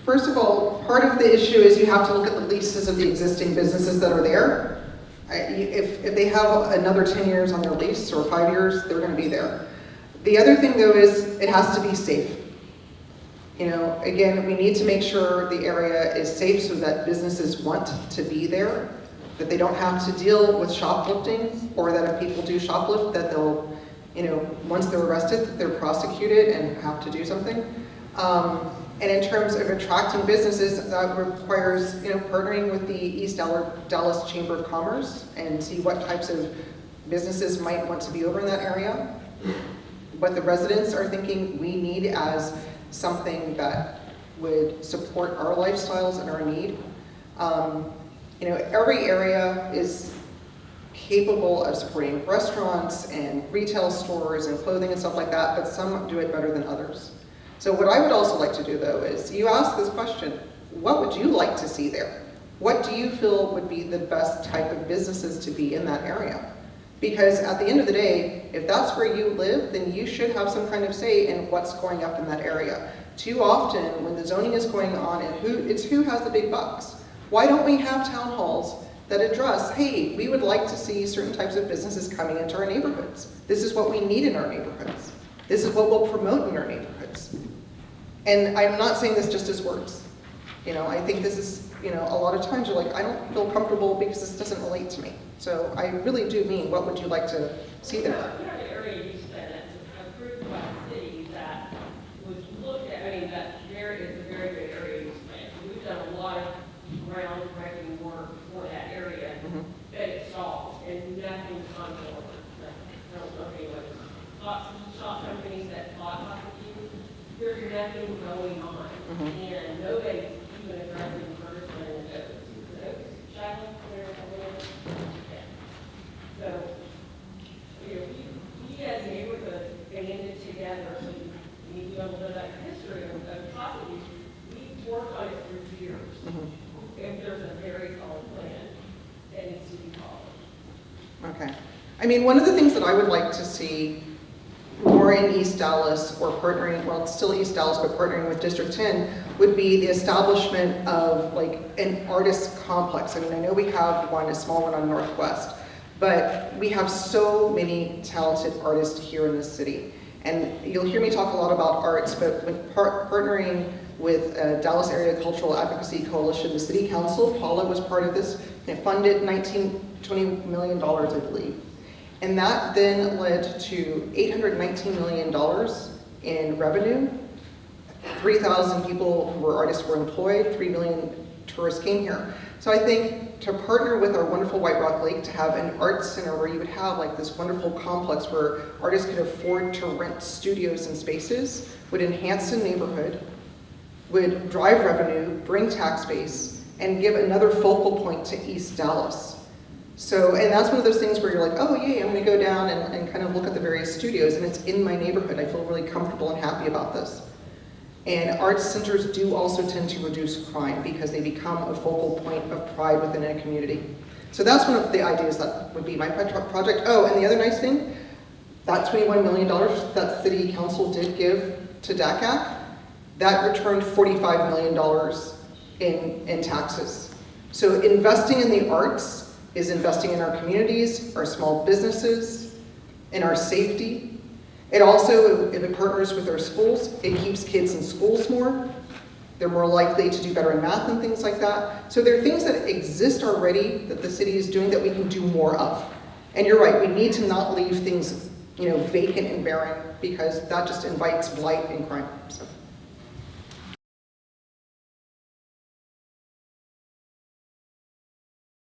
First of all, part of the issue is you have to look at the leases of the existing businesses that are there. If they have another 10 years on their lease or 5 years, they're going to be there. The other thing though is it has to be safe. You know, again, we need to make sure the area is safe so that businesses want to be there, that they don't have to deal with shoplifting, or that if people do shoplift, that they'll, you know, once they're arrested, that they're prosecuted and have to do something. And in terms of attracting businesses, that requires, you know, partnering with the East Dallas Chamber of Commerce and see what types of businesses might want to be over in that area. What the residents are thinking we need as something that would support our lifestyles and our need. You know, every area is capable of supporting restaurants and retail stores and clothing and stuff like that, but some do it better than others. So what I would also like to do though is you ask this question, what would you like to see there? What do you feel would be the best type of businesses to be in that area? Because at the end of the day, if that's where you live, then you should have some kind of say in what's going up in that area. Too often, when the zoning is going on, and who has the big bucks. Why don't we have town halls that address, hey, we would like to see certain types of businesses coming into our neighborhoods. This is what we need in our neighborhoods. This is what we'll promote in our neighborhoods. And I'm not saying this just as words. You know, I think this is, you know, a lot of times you're like, I don't feel comfortable because this doesn't relate to me. So I really do mean, what would you like to see there? You have an area you said that's approved by the city that was looked at, I mean, that area is a very good area you spent. We've done a lot of groundbreaking work for that area that it solved, and nothing's gone forward. I don't know if anyone, lots of shop companies that bought lots of you, there's nothing going on, and nobody's even addressing person shallow there. So, you know, we as neighborhoods banded together, so we need to know that history of properties. We worked on it for years. And there's a very solid plan that needs to be followed. Okay. I mean, one of the things that I would like to see more in East Dallas, or partnering, well, it's still East Dallas, but partnering with District 10, would be the establishment of like an artist complex. I mean, I know we have one, a small one on Northwest, but we have so many talented artists here in this city. And you'll hear me talk a lot about arts, but when partnering with Dallas Area Cultural Advocacy Coalition, the City Council, Paula was part of this, and it funded $20 million, I believe. And that then led to $819 million in revenue. 3,000 people who were artists were employed, 3 million tourists came here. So I think to partner with our wonderful White Rock Lake to have an arts center where you would have like this wonderful complex where artists could afford to rent studios and spaces would enhance the neighborhood, would drive revenue, bring tax base, and give another focal point to East Dallas. So, and that's one of those things where you're like, oh yay, I'm gonna go down and kind of look at the various studios, and it's in my neighborhood. I feel really comfortable and happy about this. And arts centers do also tend to reduce crime because they become a focal point of pride within a community. So that's one of the ideas that would be my project. Oh, and the other nice thing, that $21 million that City Council did give to DACAC, that returned $45 million in taxes. So investing in the arts is investing in our communities, our small businesses, in our safety. It also, if it partners with our schools, it keeps kids in schools more. They're more likely to do better in math and things like that. So there are things that exist already that the city is doing that we can do more of. And you're right, we need to not leave things, you know, vacant and barren, because that just invites blight and crime. So.